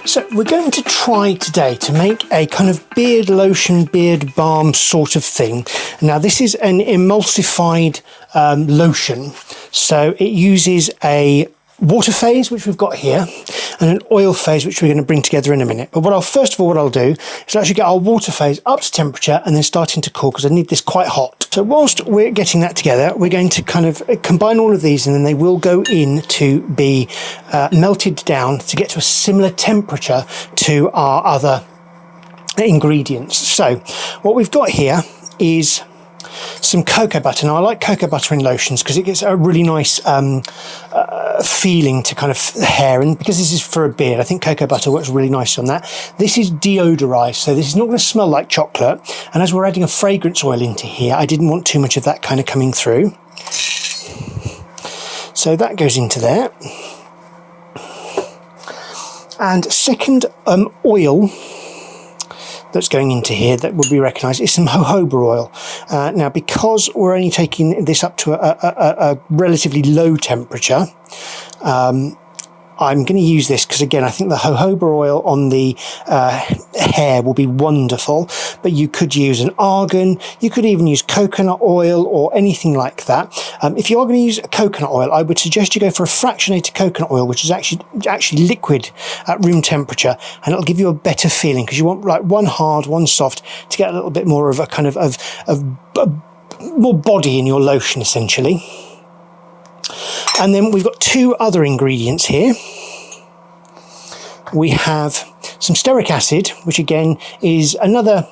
So we're going to try today to make a kind of beard lotion, beard balm sort of thing. Now this is an emulsified lotion, so it uses a water phase, which we've got here, and an oil phase, which we're going to bring together in a minute. But first of all, what I'll do is actually get our water phase up to temperature and then starting to cool, because I need this quite hot. So whilst we're getting that together, we're going to kind of combine all of these, and then they will go in to be melted down to get to a similar temperature to our other ingredients. So what we've got here is some cocoa butter. Now I like cocoa butter in lotions because it gets a really nice feeling to kind of hair, and because this is for a beard, I think cocoa butter works really nice on that. This is deodorized, so this is not going to smell like chocolate, and as we're adding a fragrance oil into here, I didn't want too much of that kind of coming through, so that goes into there. And second oil that's going into here that would be recognised is some jojoba oil. Now, because we're only taking this up to a relatively low temperature, I'm going to use this because, again, I think the jojoba oil on the hair will be wonderful, but you could use an argan, you could even use coconut oil or anything like that. If you are going to use coconut oil, I would suggest you go for a fractionated coconut oil, which is actually liquid at room temperature, and it'll give you a better feeling, because you want like one hard, one soft, to get a little bit more of a kind of more body in your lotion, essentially. And then we've got two other ingredients here. We have some stearic acid, which again is another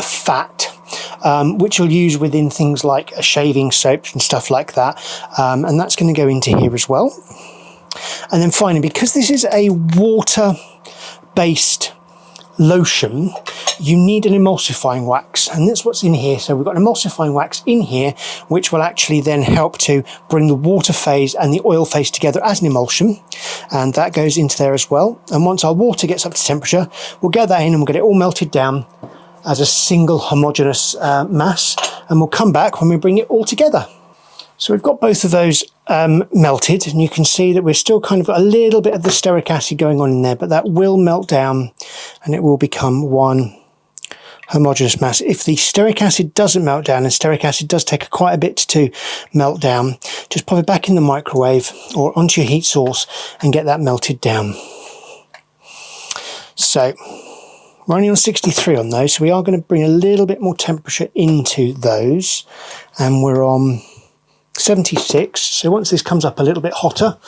fat, which you'll use within things like shaving soaps and stuff like that. And that's going to go into here as well. And then finally, because this is a water-based lotion, you need an emulsifying wax, and that's what's in here. So we've got an emulsifying wax in here, which will actually then help to bring the water phase and the oil phase together as an emulsion, and that goes into there as well. And once our water gets up to temperature, we'll get that in and we'll get it all melted down as a single homogeneous mass, and we'll come back when we bring it all together. So we've got both of those melted, and you can see that we're still kind of got a little bit of the stearic acid going on in there, but that will melt down and it will become one homogeneous mass. If the stearic acid doesn't melt down, and stearic acid does take quite a bit to melt down, just pop it back in the microwave or onto your heat source and get that melted down. So we're only on 63 on those, so we are going to bring a little bit more temperature into those, and we're on 76. So once this comes up a little bit hotter,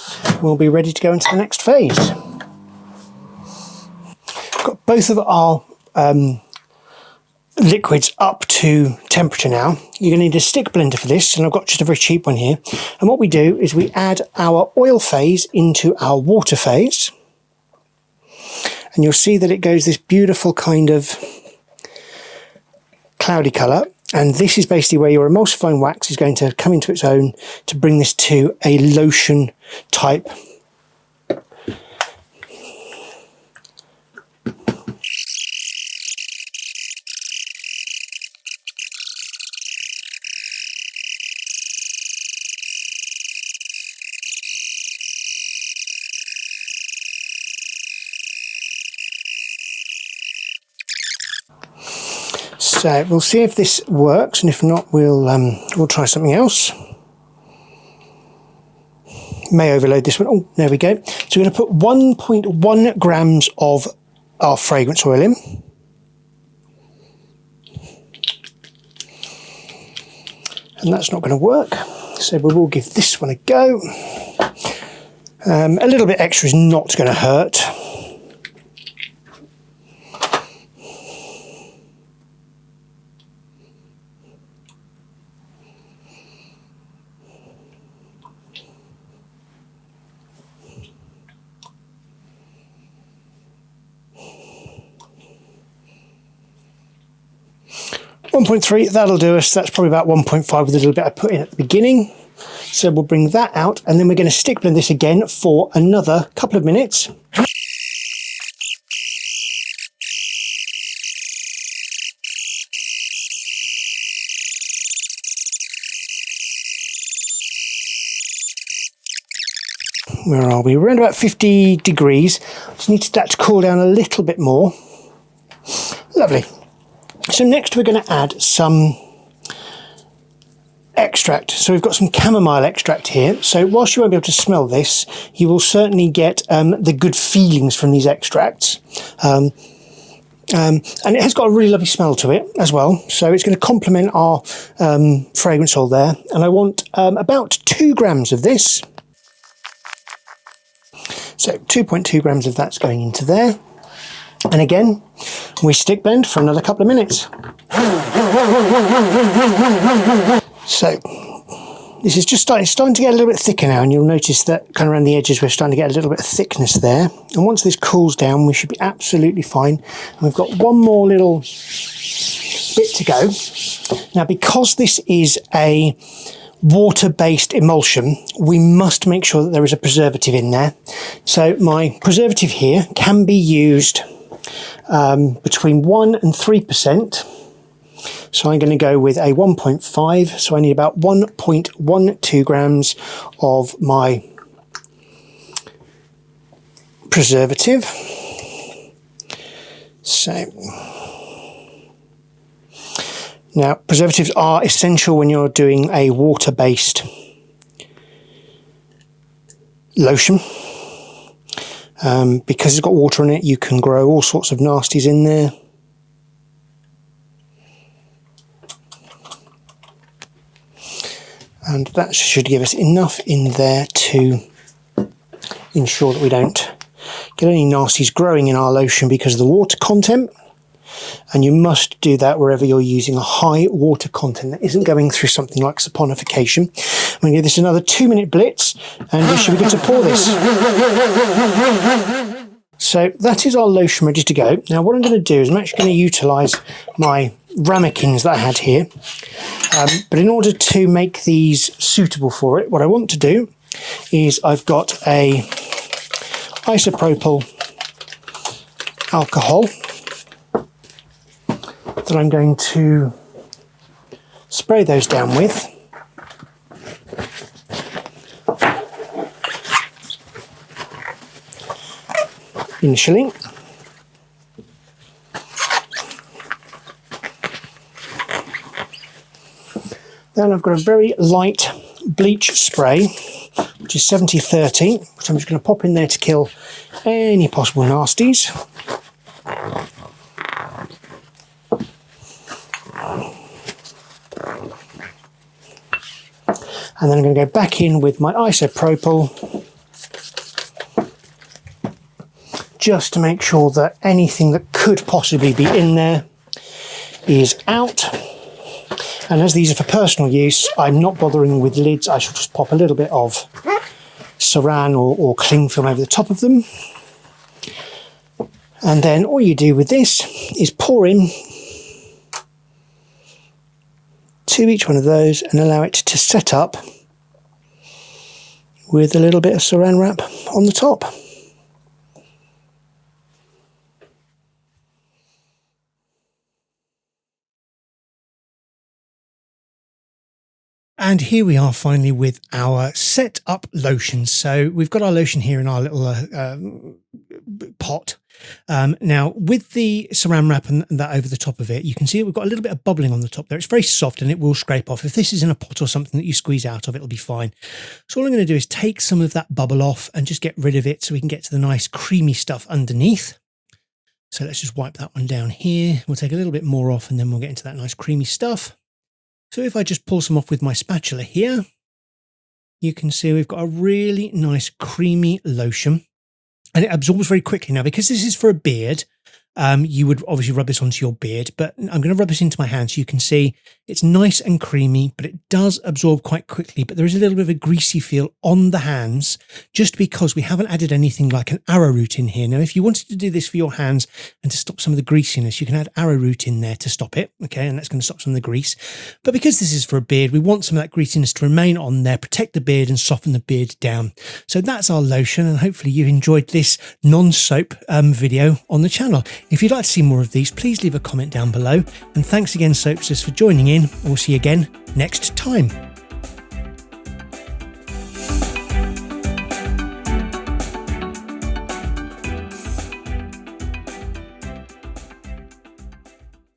we'll be ready to go into the next phase. We've got both of our liquids up to temperature now. You're going to need a stick blender for this, and I've got just a very cheap one here. And what we do is we add our oil phase into our water phase, and you'll see that it goes this beautiful kind of cloudy colour. And this is basically where your emulsifying wax is going to come into its own to bring this to a lotion type. So we'll see if this works, and if not, we'll try something else. May overload this one. Oh, there we go. So we're going to put 1.1 grams of our fragrance oil in. And that's not going to work, so we will give this one a go. A little bit extra is not going to hurt. .3, that'll do us. That's probably about 1.5 with a little bit I put in at the beginning. So we'll bring that out, and then we're going to stick blend this again for another couple of minutes. Where are we? We're around about 50 degrees. Just need that to cool down a little bit more. Lovely. So next we're going to add some extract. So we've got some chamomile extract here. So whilst you won't be able to smell this, you will certainly get the good feelings from these extracts. And it has got a really lovely smell to it as well. So it's going to complement our fragrance oil there. And I want about 2 grams of this. So 2.2 grams of that's going into there. And again, we stick blend for another couple of minutes. So this is just starting to get a little bit thicker now, and you'll notice that kind of around the edges we're starting to get a little bit of thickness there. And once this cools down, we should be absolutely fine. And we've got one more little bit to go. Now, because this is a water-based emulsion, we must make sure that there is a preservative in there. So my preservative here can be used between 1 and 3%. So I'm going to go with a 1.5. So I need about 1.12 grams of my preservative. So now, preservatives are essential when you're doing a water-based lotion. Because it's got water in it, you can grow all sorts of nasties in there. And that should give us enough in there to ensure that we don't get any nasties growing in our lotion because of the water content. And you must do that wherever you're using a high water content that isn't going through something like saponification. I'm going to give this another 2-minute blitz, and we should be good to pour this. So that is our lotion ready to go. Now what I'm going to do is I'm actually going to utilise my ramekins that I had here. But in order to make these suitable for it, what I want to do is I've got a isopropyl alcohol that I'm going to spray those down with. Initially. Then I've got a very light bleach spray, which is 70-30, which I'm just going to pop in there to kill any possible nasties. And then I'm going to go back in with my isopropyl just to make sure that anything that could possibly be in there is out. And as these are for personal use, I'm not bothering with lids. I shall just pop a little bit of saran or cling film over the top of them. And then all you do with this is pour in to each one of those and allow it to set up with a little bit of saran wrap on the top. And here we are finally with our set up lotion. So we've got our lotion here in our little pot. Now with the saran wrap and that over the top of it, you can see we've got a little bit of bubbling on the top there. It's very soft and it will scrape off. If this is in a pot or something that you squeeze out of, it'll be fine. So all I'm going to do is take some of that bubble off and just get rid of it so we can get to the nice creamy stuff underneath. So let's just wipe that one down here. We'll take a little bit more off and then we'll get into that nice creamy stuff. So if I just pull some off with my spatula here, you can see we've got a really nice creamy lotion and it absorbs very quickly. Now, because this is for a beard, you would obviously rub this onto your beard, but I'm going to rub this into my hand so you can see it's nice and creamy, but it does absorb quite quickly. But there is a little bit of a greasy feel on the hands just because we haven't added anything like an arrowroot in here. Now, if you wanted to do this for your hands and to stop some of the greasiness, you can add arrowroot in there to stop it. Okay, and that's going to stop some of the grease. But because this is for a beard, we want some of that greasiness to remain on there, protect the beard and soften the beard down. So that's our lotion, and hopefully you enjoyed this non-soap video on the channel. If you'd like to see more of these, please leave a comment down below. And thanks again, Soapsters, for joining in. We'll see you again next time.